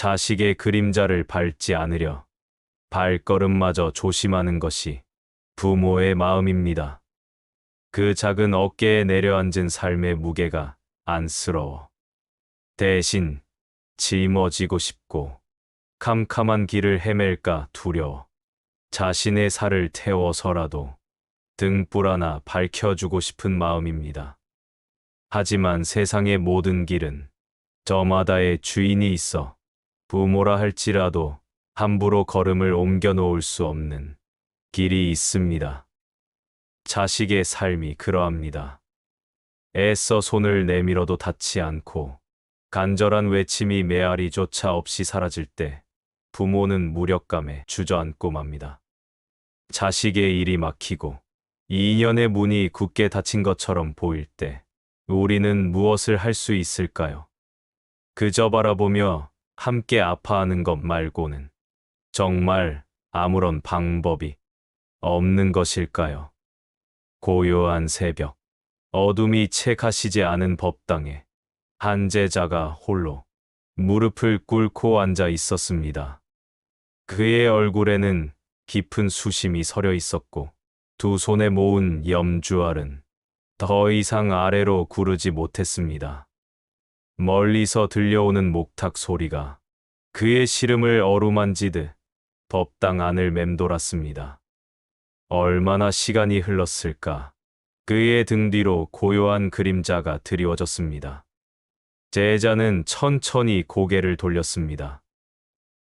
자식의 그림자를 밟지 않으려 발걸음마저 조심하는 것이 부모의 마음입니다. 그 작은 어깨에 내려앉은 삶의 무게가 안쓰러워. 대신 짊어지고 싶고 캄캄한 길을 헤맬까 두려워. 자신의 살을 태워서라도 등불 하나 밝혀주고 싶은 마음입니다. 하지만 세상의 모든 길은 저마다의 주인이 있어 부모라 할지라도 함부로 걸음을 옮겨 놓을 수 없는 길이 있습니다. 자식의 삶이 그러합니다. 애써 손을 내밀어도 닿지 않고 간절한 외침이 메아리조차 없이 사라질 때 부모는 무력감에 주저앉고 맙니다. 자식의 일이 막히고 인연의 문이 굳게 닫힌 것처럼 보일 때 우리는 무엇을 할 수 있을까요? 그저 바라보며 함께 아파하는 것 말고는 정말 아무런 방법이 없는 것일까요? 고요한 새벽, 어둠이 채 가시지 않은 법당에 한 제자가 홀로 무릎을 꿇고 앉아 있었습니다. 그의 얼굴에는 깊은 수심이 서려 있었고 두 손에 모은 염주알은 더 이상 아래로 구르지 못했습니다. 멀리서 들려오는 목탁 소리가 그의 시름을 어루만지듯 법당 안을 맴돌았습니다. 얼마나 시간이 흘렀을까? 그의 등 뒤로 고요한 그림자가 드리워졌습니다. 제자는 천천히 고개를 돌렸습니다.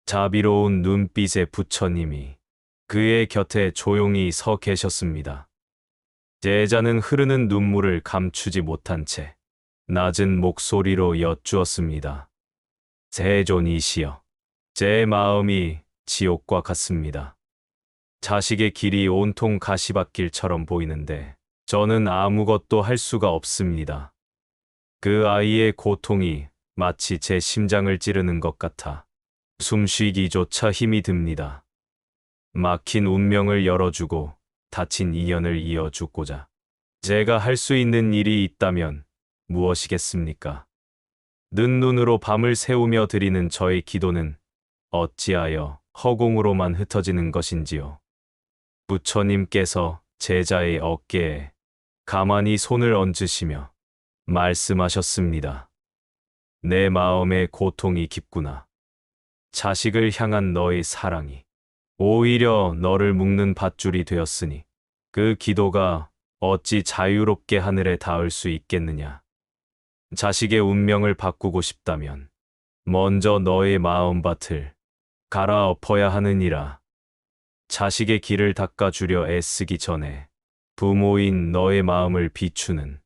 자비로운 눈빛의 부처님이 그의 곁에 조용히 서 계셨습니다. 제자는 흐르는 눈물을 감추지 못한 채 낮은 목소리로 여쭈었습니다. 세존이시여, 제 마음이 지옥과 같습니다. 자식의 길이 온통 가시밭길처럼 보이는데 저는 아무것도 할 수가 없습니다. 그 아이의 고통이 마치 제 심장을 찌르는 것 같아 숨쉬기조차 힘이 듭니다. 막힌 운명을 열어주고 닫힌 인연을 이어주고자 제가 할 수 있는 일이 있다면 무엇이겠습니까? 늦눈으로 밤을 새우며 드리는 저의 기도는 어찌하여 허공으로만 흩어지는 것인지요. 부처님께서 제자의 어깨에 가만히 손을 얹으시며 말씀하셨습니다. 내 마음의 고통이 깊구나. 자식을 향한 너의 사랑이 오히려 너를 묶는 밧줄이 되었으니 그 기도가 어찌 자유롭게 하늘에 닿을 수 있겠느냐. 자식의 운명을 바꾸고 싶다면 먼저 너의 마음밭을 갈아엎어야 하느니라. 자식의 길을 닦아주려 애쓰기 전에 부모인 너의 마음을 비추는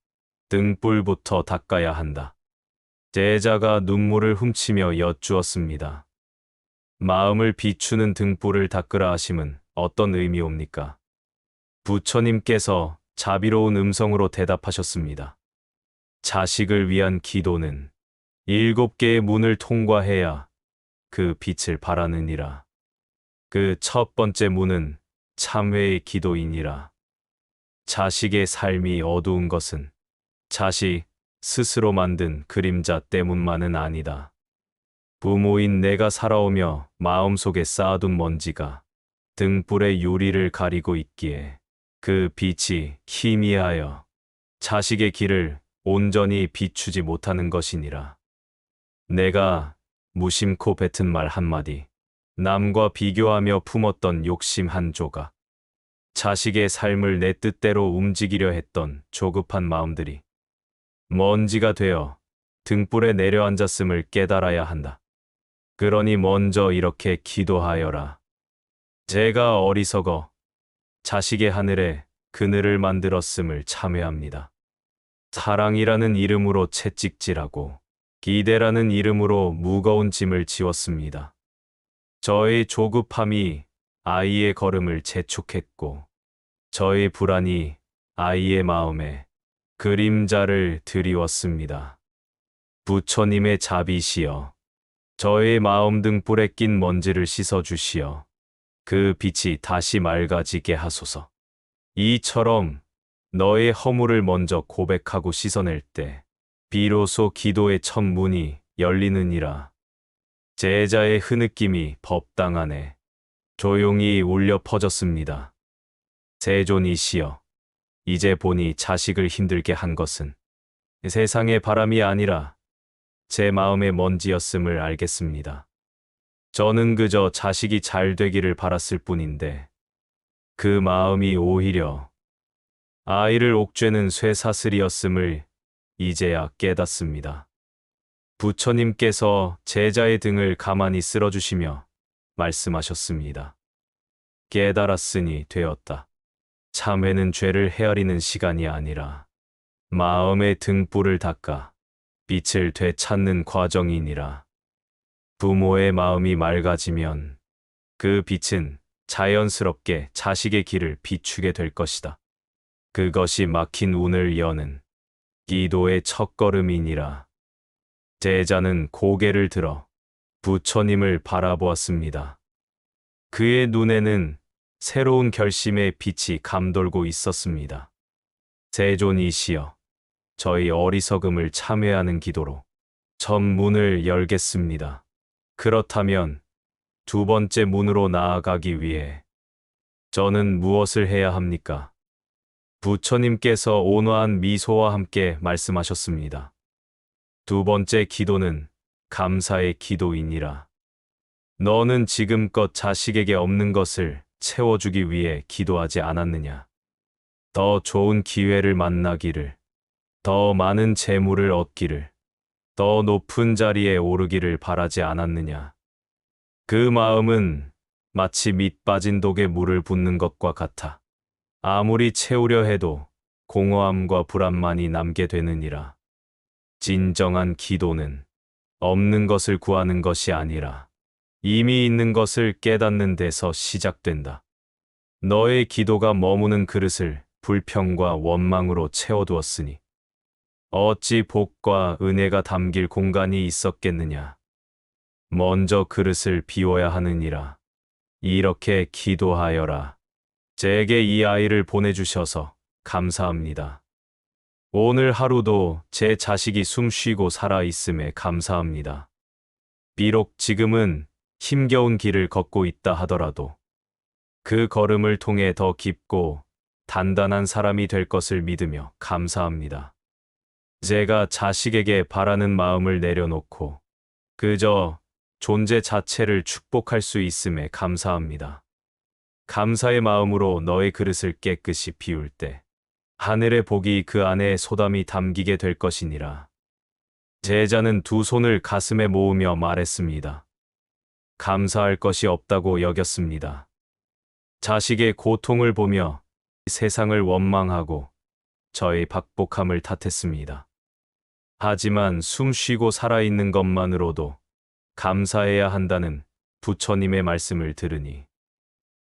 등불부터 닦아야 한다. 제자가 눈물을 훔치며 여쭈었습니다. 마음을 비추는 등불을 닦으라 하심은 어떤 의미옵니까? 부처님께서 자비로운 음성으로 대답하셨습니다. 자식을 위한 기도는 7개의 문을 통과해야 그 빛을 발하느니라. 그 첫 번째 문은 참회의 기도이니라. 자식의 삶이 어두운 것은 자식 스스로 만든 그림자 때문만은 아니다. 부모인 내가 살아오며 마음속에 쌓아둔 먼지가 등불의 유리를 가리고 있기에 그 빛이 희미하여 자식의 길을 온전히 비추지 못하는 것이니라. 내가 무심코 뱉은 말 한마디, 남과 비교하며 품었던 욕심 한 조각, 자식의 삶을 내 뜻대로 움직이려 했던 조급한 마음들이 먼지가 되어 등불에 내려앉았음을 깨달아야 한다. 그러니 먼저 이렇게 기도하여라. 제가 어리석어 자식의 하늘에 그늘을 만들었음을 참회합니다. 사랑이라는 이름으로 채찍질하고 기대라는 이름으로 무거운 짐을 지웠습니다. 저의 조급함이 아이의 걸음을 재촉했고 저의 불안이 아이의 마음에 그림자를 드리웠습니다. 부처님의 자비시여, 저의 마음 등불에 낀 먼지를 씻어주시어 그 빛이 다시 맑아지게 하소서. 이처럼 너의 허물을 먼저 고백하고 씻어낼 때 비로소 기도의 첫 문이 열리느니라. 제자의 흐느낌이 법당 안에 조용히 울려 퍼졌습니다. 세존이시여, 이제 보니 자식을 힘들게 한 것은 세상의 바람이 아니라 제 마음의 먼지였음을 알겠습니다. 저는 그저 자식이 잘 되기를 바랐을 뿐인데 그 마음이 오히려 아이를 옥죄는 쇠사슬이었음을 이제야 깨닫습니다. 부처님께서 제자의 등을 가만히 쓸어주시며 말씀하셨습니다. 깨달았으니 되었다. 참회는 죄를 헤아리는 시간이 아니라 마음의 등불을 닦아 빛을 되찾는 과정이니라. 부모의 마음이 맑아지면 그 빛은 자연스럽게 자식의 길을 비추게 될 것이다. 그것이 막힌 운을 여는 기도의 첫걸음이니라. 제자는 고개를 들어 부처님을 바라보았습니다. 그의 눈에는 새로운 결심의 빛이 감돌고 있었습니다. 세존이시여, 저희 어리석음을 참회하는 기도로 첫 문을 열겠습니다. 그렇다면 두 번째 문으로 나아가기 위해 저는 무엇을 해야 합니까? 부처님께서 온화한 미소와 함께 말씀하셨습니다. 두 번째 기도는 감사의 기도이니라. 너는 지금껏 자식에게 없는 것을 채워주기 위해 기도하지 않았느냐? 더 좋은 기회를 만나기를, 더 많은 재물을 얻기를, 더 높은 자리에 오르기를 바라지 않았느냐? 그 마음은 마치 밑 빠진 독에 물을 붓는 것과 같아 아무리 채우려 해도 공허함과 불안만이 남게 되느니라. 진정한 기도는 없는 것을 구하는 것이 아니라 이미 있는 것을 깨닫는 데서 시작된다. 너의 기도가 머무는 그릇을 불평과 원망으로 채워두었으니 어찌 복과 은혜가 담길 공간이 있었겠느냐. 먼저 그릇을 비워야 하느니라. 이렇게 기도하여라. 제게 이 아이를 보내주셔서 감사합니다. 오늘 하루도 제 자식이 숨쉬고 살아있음에 감사합니다. 비록 지금은 힘겨운 길을 걷고 있다 하더라도 그 걸음을 통해 더 깊고 단단한 사람이 될 것을 믿으며 감사합니다. 제가 자식에게 바라는 마음을 내려놓고 그저 존재 자체를 축복할 수 있음에 감사합니다. 감사의 마음으로 너의 그릇을 깨끗이 비울 때 하늘의 복이 그 안에 소담이 담기게 될 것이니라. 제자는 두 손을 가슴에 모으며 말했습니다. 감사할 것이 없다고 여겼습니다. 자식의 고통을 보며 세상을 원망하고 저의 박복함을 탓했습니다. 하지만 숨쉬고 살아있는 것만으로도 감사해야 한다는 부처님의 말씀을 들으니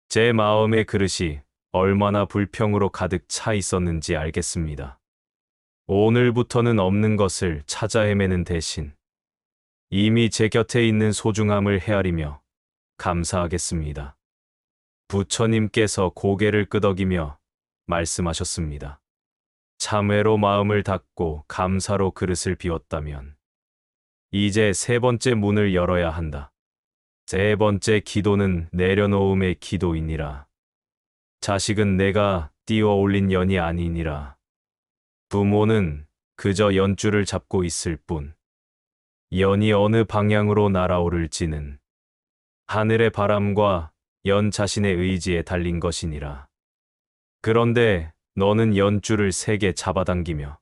제 마음의 그릇이 얼마나 불평으로 가득 차 있었는지 알겠습니다. 오늘부터는 없는 것을 찾아 헤매는 대신 이미 제 곁에 있는 소중함을 헤아리며 감사하겠습니다. 부처님께서 고개를 끄덕이며 말씀하셨습니다. 참회로 마음을 닫고 감사로 그릇을 비웠다면 이제 세 번째 문을 열어야 한다. 세 번째 기도는 내려놓음의 기도이니라. 자식은 내가 띄워 올린 연이 아니니라. 부모는 그저 연줄을 잡고 있을 뿐 연이 어느 방향으로 날아오를지는 하늘의 바람과 연 자신의 의지에 달린 것이니라. 그런데 너는 연줄을 세게 잡아당기며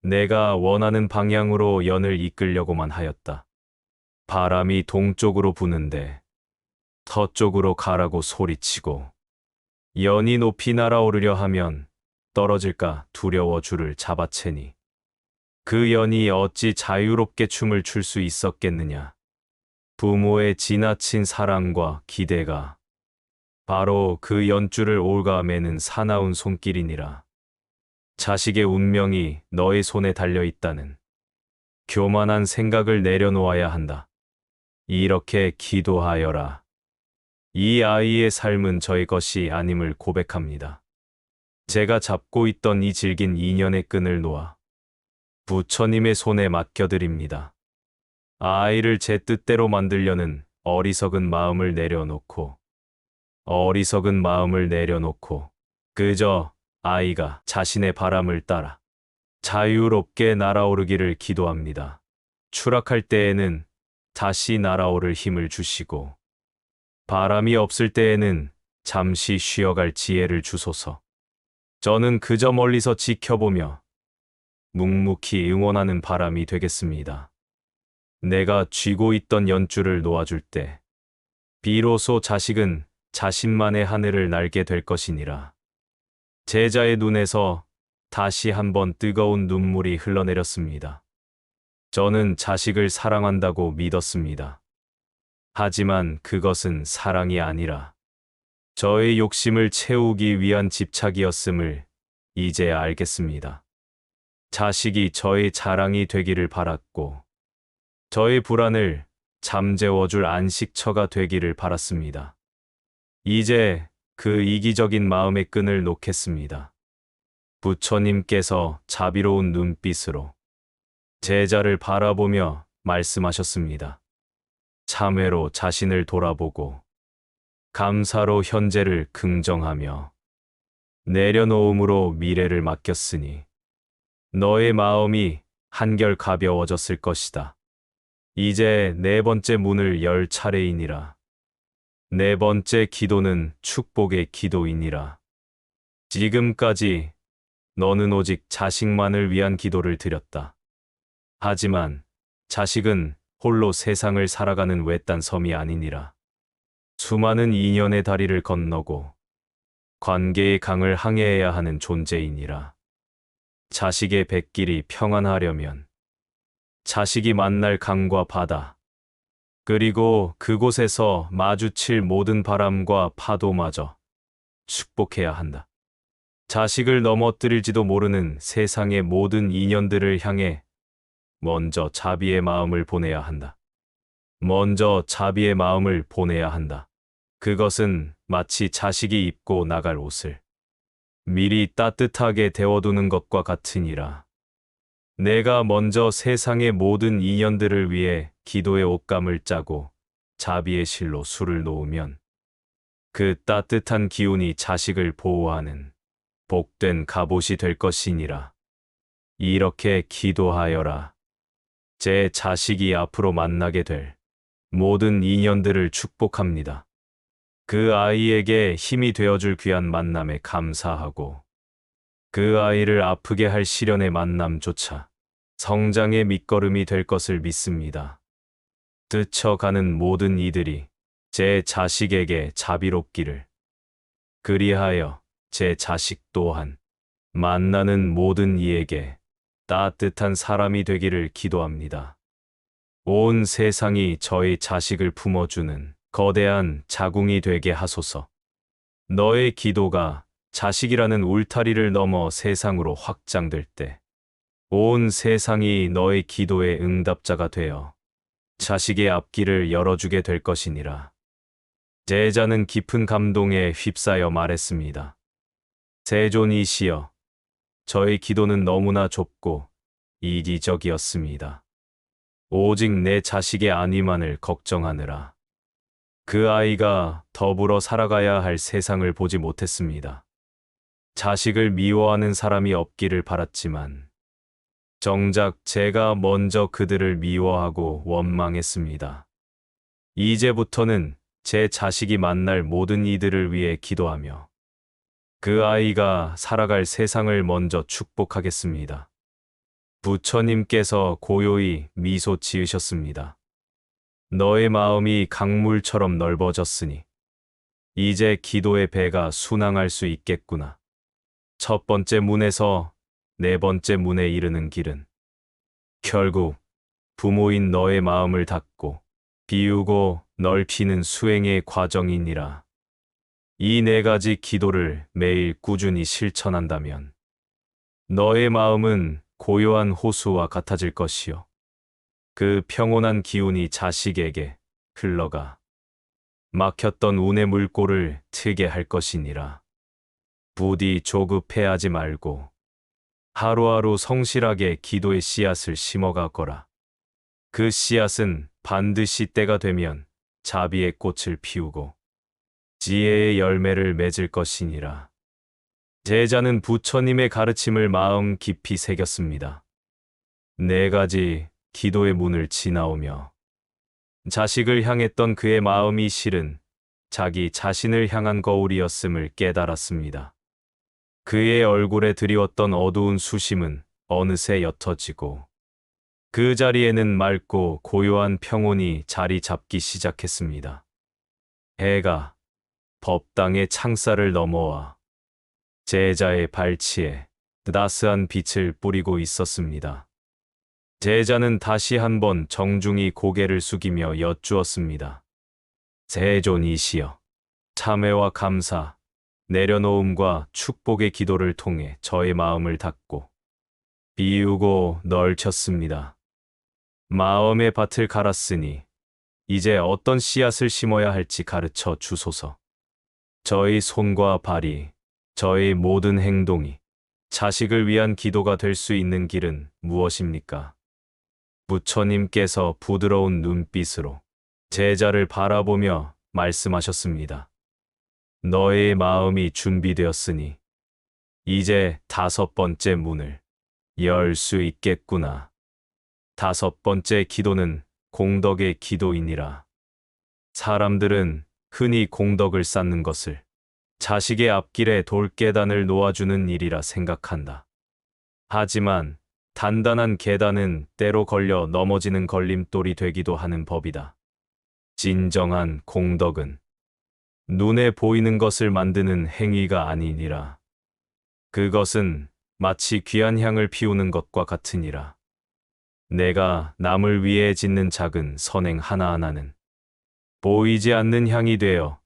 내가 원하는 방향으로 연을 이끌려고만 하였다. 바람이 동쪽으로 부는데 서쪽으로 가라고 소리치고 연이 높이 날아오르려 하면 떨어질까 두려워 줄을 잡아채니 그 연이 어찌 자유롭게 춤을 출 수 있었겠느냐. 부모의 지나친 사랑과 기대가 바로 그 연줄을 올가매는 사나운 손길이니라. 자식의 운명이 너의 손에 달려있다는 교만한 생각을 내려놓아야 한다. 이렇게 기도하여라. 이 아이의 삶은 저의 것이 아님을 고백합니다. 제가 잡고 있던 이 질긴 인연의 끈을 놓아 부처님의 손에 맡겨드립니다. 아이를 제 뜻대로 만들려는 어리석은 마음을 내려놓고 그저 아이가 자신의 바람을 따라 자유롭게 날아오르기를 기도합니다. 추락할 때에는 다시 날아오를 힘을 주시고 바람이 없을 때에는 잠시 쉬어갈 지혜를 주소서. 저는 그저 멀리서 지켜보며 묵묵히 응원하는 바람이 되겠습니다. 내가 쥐고 있던 연줄을 놓아줄 때 비로소 자식은 자신만의 하늘을 날게 될 것이니라. 제자의 눈에서 다시 한번 뜨거운 눈물이 흘러내렸습니다. 저는 자식을 사랑한다고 믿었습니다. 하지만 그것은 사랑이 아니라 저의 욕심을 채우기 위한 집착이었음을 이제 알겠습니다. 자식이 저의 자랑이 되기를 바랐고 저의 불안을 잠재워줄 안식처가 되기를 바랐습니다. 이제 그 이기적인 마음의 끈을 놓겠습니다. 부처님께서 자비로운 눈빛으로 제자를 바라보며 말씀하셨습니다. 참회로 자신을 돌아보고 감사로 현재를 긍정하며 내려놓음으로 미래를 맡겼으니 너의 마음이 한결 가벼워졌을 것이다. 이제 네 번째 문을 열 차례이니라. 네 번째 기도는 축복의 기도이니라. 지금까지 너는 오직 자식만을 위한 기도를 드렸다. 하지만 자식은 홀로 세상을 살아가는 외딴 섬이 아니니라. 수많은 인연의 다리를 건너고 관계의 강을 항해해야 하는 존재이니라. 자식의 백길이 평안하려면 자식이 만날 강과 바다, 그리고 그곳에서 마주칠 모든 바람과 파도마저 축복해야 한다. 자식을 넘어뜨릴지도 모르는 세상의 모든 인연들을 향해 먼저 자비의 마음을 보내야 한다. 그것은 마치 자식이 입고 나갈 옷을 미리 따뜻하게 데워두는 것과 같으니라. 내가 먼저 세상의 모든 인연들을 위해 기도의 옷감을 짜고 자비의 실로 술을 놓으면 그 따뜻한 기운이 자식을 보호하는 복된 갑옷이 될 것이니라. 이렇게 기도하여라. 제 자식이 앞으로 만나게 될 모든 인연들을 축복합니다. 그 아이에게 힘이 되어줄 귀한 만남에 감사하고 그 아이를 아프게 할 시련의 만남조차 성장의 밑거름이 될 것을 믿습니다. 스쳐가는 모든 이들이 제 자식에게 자비롭기를, 그리하여 제 자식 또한 만나는 모든 이에게 따뜻한 사람이 되기를 기도합니다. 온 세상이 저의 자식을 품어주는 거대한 자궁이 되게 하소서. 너의 기도가 자식이라는 울타리를 넘어 세상으로 확장될 때 온 세상이 너의 기도의 응답자가 되어 자식의 앞길을 열어주게 될 것이니라. 제자는 깊은 감동에 휩싸여 말했습니다. 세존이시여, 저의 기도는 너무나 좁고 이기적이었습니다. 오직 내 자식의 안위만을 걱정하느라 그 아이가 더불어 살아가야 할 세상을 보지 못했습니다. 자식을 미워하는 사람이 없기를 바랐지만 정작 제가 먼저 그들을 미워하고 원망했습니다. 이제부터는 제 자식이 만날 모든 이들을 위해 기도하며 그 아이가 살아갈 세상을 먼저 축복하겠습니다. 부처님께서 고요히 미소 지으셨습니다. 너의 마음이 강물처럼 넓어졌으니 이제 기도의 배가 순항할 수 있겠구나. 첫 번째 문에서 네 번째 문에 이르는 길은 결국 부모인 너의 마음을 닫고 비우고 넓히는 수행의 과정이니라. 이 네 가지 기도를 매일 꾸준히 실천한다면 너의 마음은 고요한 호수와 같아질 것이요. 그 평온한 기운이 자식에게 흘러가 막혔던 운의 물꼬를 트게 할 것이니라. 부디 조급해하지 말고 하루하루 성실하게 기도의 씨앗을 심어가거라. 그 씨앗은 반드시 때가 되면 자비의 꽃을 피우고 지혜의 열매를 맺을 것이니라. 제자는 부처님의 가르침을 마음 깊이 새겼습니다. 4가지 기도의 문을 지나오며 자식을 향했던 그의 마음이 실은 자기 자신을 향한 거울이었음을 깨달았습니다. 그의 얼굴에 드리웠던 어두운 수심은 어느새 옅어지고 그 자리에는 맑고 고요한 평온이 자리 잡기 시작했습니다. 해가 법당의 창살을 넘어와 제자의 발치에 따스한 빛을 뿌리고 있었습니다. 제자는 다시 한번 정중히 고개를 숙이며 여쭈었습니다. 세존이시여, 참회와 감사, 내려놓음과 축복의 기도를 통해 저의 마음을 닫고 비우고 널쳤습니다. 마음의 밭을 갈았으니 이제 어떤 씨앗을 심어야 할지 가르쳐 주소서. 저의 손과 발이, 저의 모든 행동이 자식을 위한 기도가 될 수 있는 길은 무엇입니까? 부처님께서 부드러운 눈빛으로 제자를 바라보며 말씀하셨습니다. 너의 마음이 준비되었으니 이제 5번째 문을 열 수 있겠구나. 5번째 기도는 공덕의 기도이니라. 사람들은 흔히 공덕을 쌓는 것을 자식의 앞길에 돌계단을 놓아주는 일이라 생각한다. 하지만 단단한 계단은 때로 걸려 넘어지는 걸림돌이 되기도 하는 법이다. 진정한 공덕은 눈에 보이는 것을 만드는 행위가 아니니라. 그것은 마치 귀한 향을 피우는 것과 같으니라. 내가 남을 위해 짓는 작은 선행 하나하나는 보이지 않는 향이 되어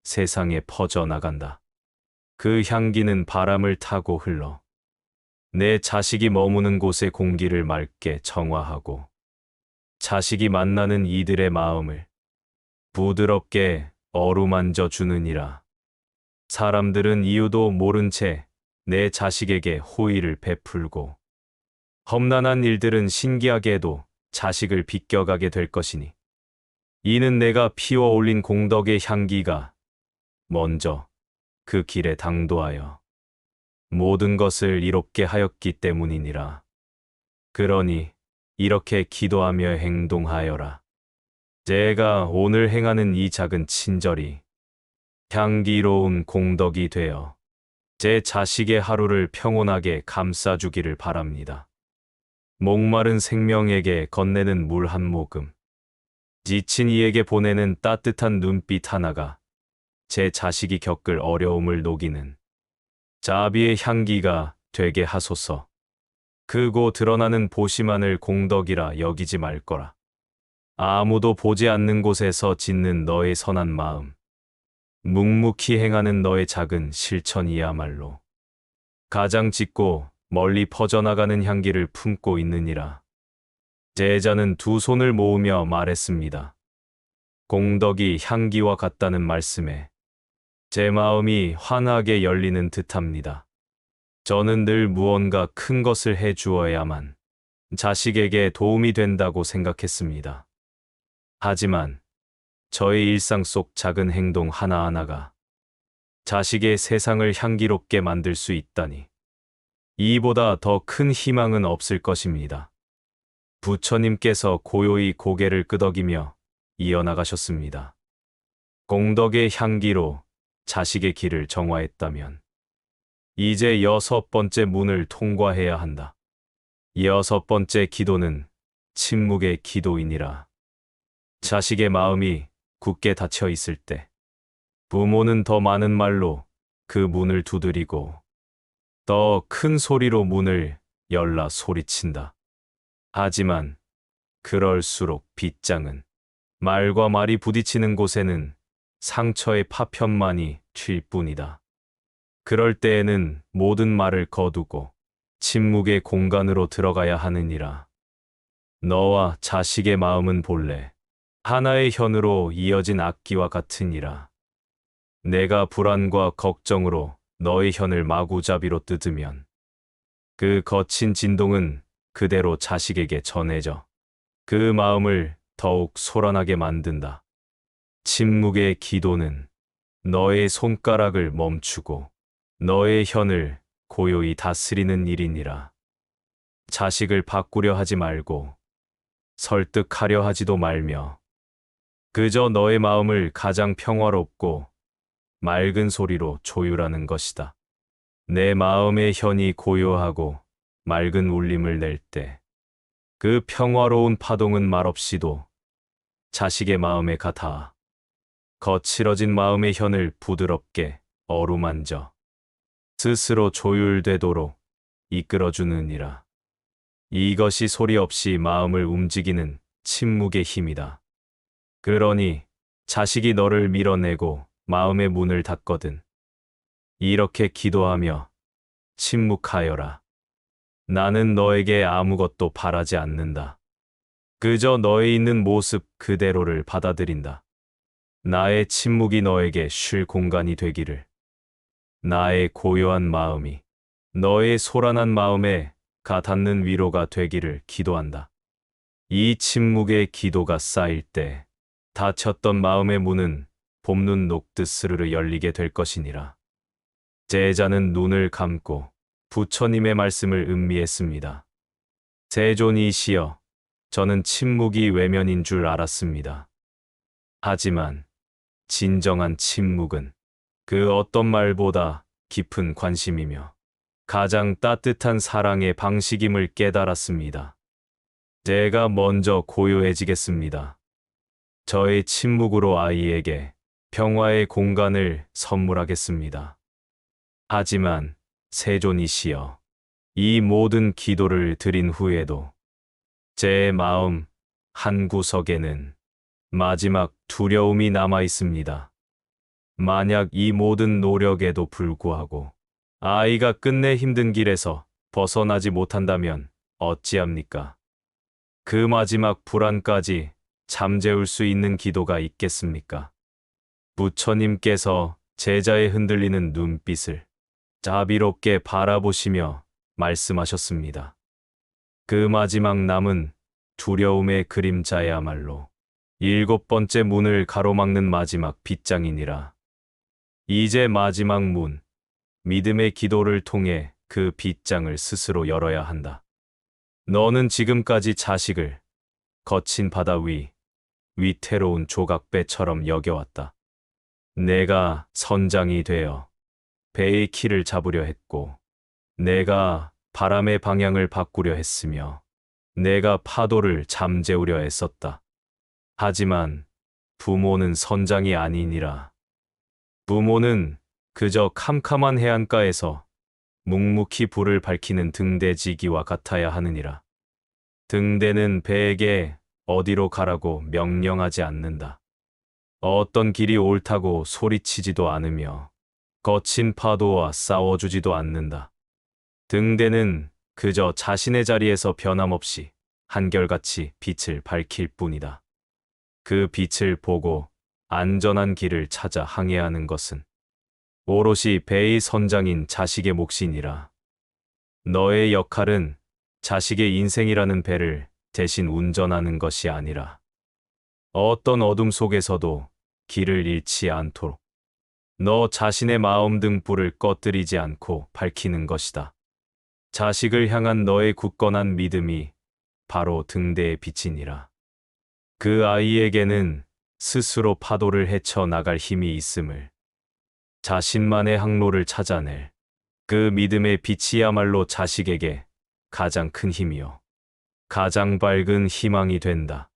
세상에 퍼져나간다. 그 향기는 바람을 타고 흘러 내 자식이 머무는 곳의 공기를 맑게 정화하고 자식이 만나는 이들의 마음을 부드럽게 어루만져 주느니라. 사람들은 이유도 모른 채 내 자식에게 호의를 베풀고 험난한 일들은 신기하게도 자식을 비껴가게 될 것이니 이는 내가 피워 올린 공덕의 향기가 먼저 그 길에 당도하여 모든 것을 이롭게 하였기 때문이니라. 그러니 이렇게 기도하며 행동하여라. 제가 오늘 행하는 이 작은 친절이 향기로운 공덕이 되어 제 자식의 하루를 평온하게 감싸주기를 바랍니다. 목마른 생명에게 건네는 물 한 모금, 지친 이에게 보내는 따뜻한 눈빛 하나가 제 자식이 겪을 어려움을 녹이는 자비의 향기가 되게 하소서. 크고 드러나는 보시만을 공덕이라 여기지 말거라. 아무도 보지 않는 곳에서 짓는 너의 선한 마음, 묵묵히 행하는 너의 작은 실천이야말로 가장 짙고 멀리 퍼져나가는 향기를 품고 있느니라. 제자는 2 손을 모으며 말했습니다. 공덕이 향기와 같다는 말씀에 제 마음이 환하게 열리는 듯합니다. 저는 늘 무언가 큰 것을 해 주어야만 자식에게 도움이 된다고 생각했습니다. 하지만 저의 일상 속 작은 행동 하나하나가 자식의 세상을 향기롭게 만들 수 있다니 이보다 더 큰 희망은 없을 것입니다. 부처님께서 고요히 고개를 끄덕이며 이어나가셨습니다. 공덕의 향기로 자식의 길을 정화했다면 이제 6번째 문을 통과해야 한다. 6번째 기도는 침묵의 기도이니라. 자식의 마음이 굳게 닫혀 있을 때 부모는 더 많은 말로 그 문을 두드리고 더 큰 소리로 문을 열라 소리친다. 하지만 그럴수록 빗장은 말과 말이 부딪히는 곳에는 상처의 파편만이 튈 뿐이다. 그럴 때에는 모든 말을 거두고 침묵의 공간으로 들어가야 하느니라. 너와 자식의 마음은 본래 하나의 현으로 이어진 악기와 같으니라. 내가 불안과 걱정으로 너의 현을 마구잡이로 뜯으면 그 거친 진동은 그대로 자식에게 전해져 그 마음을 더욱 소란하게 만든다. 침묵의 기도는 너의 손가락을 멈추고 너의 혀를 고요히 다스리는 일이니라. 자식을 바꾸려 하지 말고 설득하려 하지도 말며 그저 너의 마음을 가장 평화롭고 맑은 소리로 조율하는 것이다. 내 마음의 현이 고요하고 맑은 울림을 낼 때 그 평화로운 파동은 말없이도 자식의 마음에 같아 거칠어진 마음의 현을 부드럽게 어루만져 스스로 조율되도록 이끌어주느니라. 이것이 소리 없이 마음을 움직이는 침묵의 힘이다. 그러니 자식이 너를 밀어내고 마음의 문을 닫거든 이렇게 기도하며 침묵하여라. 나는 너에게 아무것도 바라지 않는다. 그저 너의 있는 모습 그대로를 받아들인다. 나의 침묵이 너에게 쉴 공간이 되기를. 나의 고요한 마음이 너의 소란한 마음에 가닿는 위로가 되기를 기도한다. 이 침묵의 기도가 쌓일 때 닫혔던 마음의 문은 봄눈 녹듯 스르르 열리게 될 것이니라. 제자는 눈을 감고 부처님의 말씀을 음미했습니다. 세존이시여, 저는 침묵이 외면인 줄 알았습니다. 하지만 진정한 침묵은 그 어떤 말보다 깊은 관심이며 가장 따뜻한 사랑의 방식임을 깨달았습니다. 제가 먼저 고요해지겠습니다. 저의 침묵으로 아이에게 평화의 공간을 선물하겠습니다. 하지만 세존이시여, 이 모든 기도를 드린 후에도 제 마음 한구석에는 마지막 두려움이 남아 있습니다. 만약 이 모든 노력에도 불구하고 아이가 끝내 힘든 길에서 벗어나지 못한다면 어찌합니까? 그 마지막 불안까지 잠재울 수 있는 기도가 있겠습니까? 부처님께서 제자의 흔들리는 눈빛을 자비롭게 바라보시며 말씀하셨습니다. 그 마지막 남은 두려움의 그림자야말로 7번째 문을 가로막는 마지막 빗장이니라. 이제 마지막 문, 믿음의 기도를 통해 그 빗장을 스스로 열어야 한다. 너는 지금까지 자식을 거친 바다 위, 위태로운 조각배처럼 여겨왔다. 내가 선장이 되어 배의 키를 잡으려 했고, 내가 바람의 방향을 바꾸려 했으며, 내가 파도를 잠재우려 했었다. 하지만 부모는 선장이 아니니라. 부모는 그저 캄캄한 해안가에서 묵묵히 불을 밝히는 등대지기와 같아야 하느니라. 등대는 배에게 어디로 가라고 명령하지 않는다. 어떤 길이 옳다고 소리치지도 않으며 거친 파도와 싸워주지도 않는다. 등대는 그저 자신의 자리에서 변함없이 한결같이 빛을 밝힐 뿐이다. 그 빛을 보고 안전한 길을 찾아 항해하는 것은 오롯이 배의 선장인 자식의 몫이니라. 너의 역할은 자식의 인생이라는 배를 대신 운전하는 것이 아니라 어떤 어둠 속에서도 길을 잃지 않도록 너 자신의 마음 등불을 꺼뜨리지 않고 밝히는 것이다. 자식을 향한 너의 굳건한 믿음이 바로 등대의 빛이니라. 그 아이에게는 스스로 파도를 헤쳐나갈 힘이 있음을, 자신만의 항로를 찾아낼 그 믿음의 빛이야말로 자식에게 가장 큰 힘이요, 가장 밝은 희망이 된다.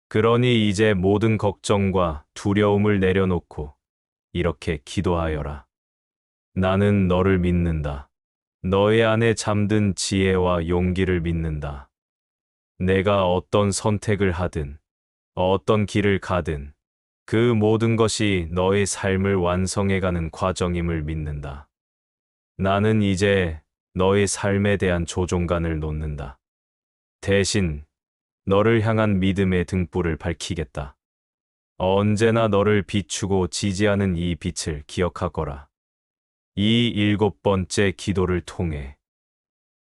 그러니 이제 모든 걱정과 두려움을 내려놓고 이렇게 기도하여라. 나는 너를 믿는다. 너의 안에 잠든 지혜와 용기를 믿는다. 내가 어떤 선택을 하든, 어떤 길을 가든 그 모든 것이 너의 삶을 완성해가는 과정임을 믿는다. 나는 이제 너의 삶에 대한 조종간을 놓는다. 대신 너를 향한 믿음의 등불을 밝히겠다. 언제나 너를 비추고 지지하는 이 빛을 기억하거라. 이 7번째 기도를 통해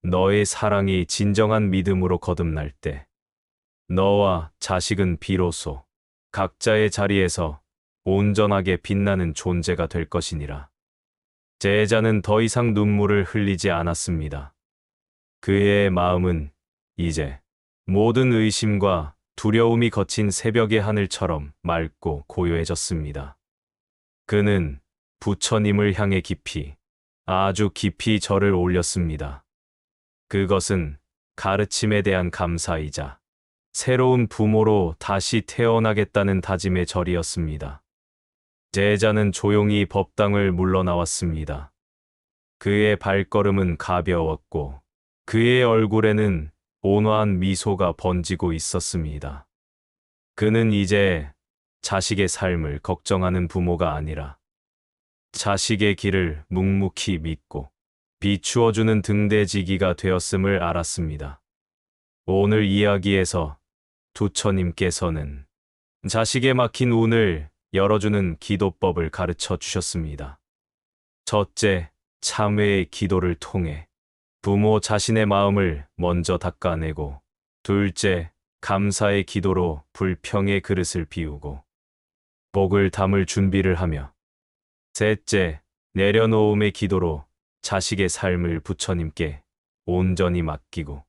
너의 사랑이 진정한 믿음으로 거듭날 때 너와 자식은 비로소 각자의 자리에서 온전하게 빛나는 존재가 될 것이니라. 제자는 더 이상 눈물을 흘리지 않았습니다. 그의 마음은 이제 모든 의심과 두려움이 거친 새벽의 하늘처럼 맑고 고요해졌습니다. 그는 부처님을 향해 깊이, 아주 깊이 절을 올렸습니다. 그것은 가르침에 대한 감사이자 새로운 부모로 다시 태어나겠다는 다짐의 절이었습니다. 제자는 조용히 법당을 물러나왔습니다. 그의 발걸음은 가벼웠고 그의 얼굴에는 온화한 미소가 번지고 있었습니다. 그는 이제 자식의 삶을 걱정하는 부모가 아니라 자식의 길을 묵묵히 믿고 비추어주는 등대지기가 되었음을 알았습니다. 오늘 이야기에서 부처님께서는 자식에 막힌 운을 열어주는 기도법을 가르쳐 주셨습니다. 첫째, 참회의 기도를 통해 부모 자신의 마음을 먼저 닦아내고, 둘째, 감사의 기도로 불평의 그릇을 비우고 복을 담을 준비를 하며, 셋째, 내려놓음의 기도로 자식의 삶을 부처님께 온전히 맡기고,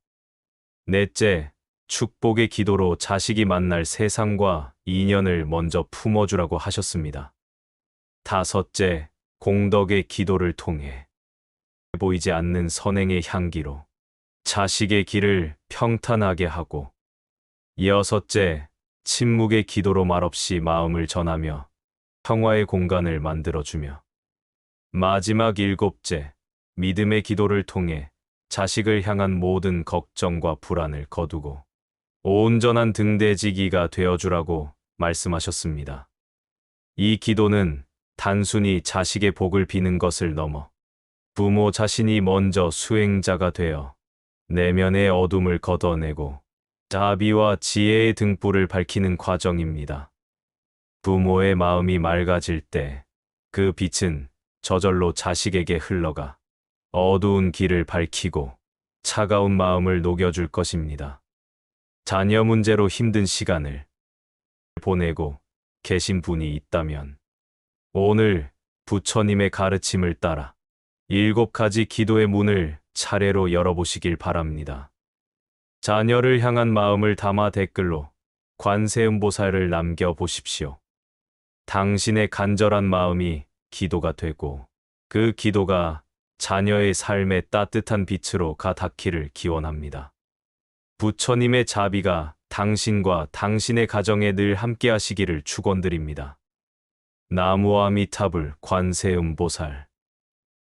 넷째, 축복의 기도로 자식이 만날 세상과 인연을 먼저 품어주라고 하셨습니다. 다섯째, 공덕의 기도를 통해 보이지 않는 선행의 향기로 자식의 길을 평탄하게 하고, 여섯째, 침묵의 기도로 말없이 마음을 전하며 평화의 공간을 만들어주며, 마지막 일곱째, 믿음의 기도를 통해 자식을 향한 모든 걱정과 불안을 거두고 온전한 등대지기가 되어주라고 말씀하셨습니다. 이 기도는 단순히 자식의 복을 비는 것을 넘어 부모 자신이 먼저 수행자가 되어 내면의 어둠을 걷어내고 자비와 지혜의 등불을 밝히는 과정입니다. 부모의 마음이 맑아질 때 그 빛은 저절로 자식에게 흘러가 어두운 길을 밝히고 차가운 마음을 녹여줄 것입니다. 자녀 문제로 힘든 시간을 보내고 계신 분이 있다면 오늘 부처님의 가르침을 따라 7가지 기도의 문을 차례로 열어보시길 바랍니다. 자녀를 향한 마음을 담아 댓글로 관세음보살을 남겨보십시오. 당신의 간절한 마음이 기도가 되고 그 기도가 자녀의 삶에 따뜻한 빛으로 가닿기를 기원합니다. 부처님의 자비가 당신과 당신의 가정에 늘 함께 하시기를 축원드립니다. 나무아미타불 관세음보살.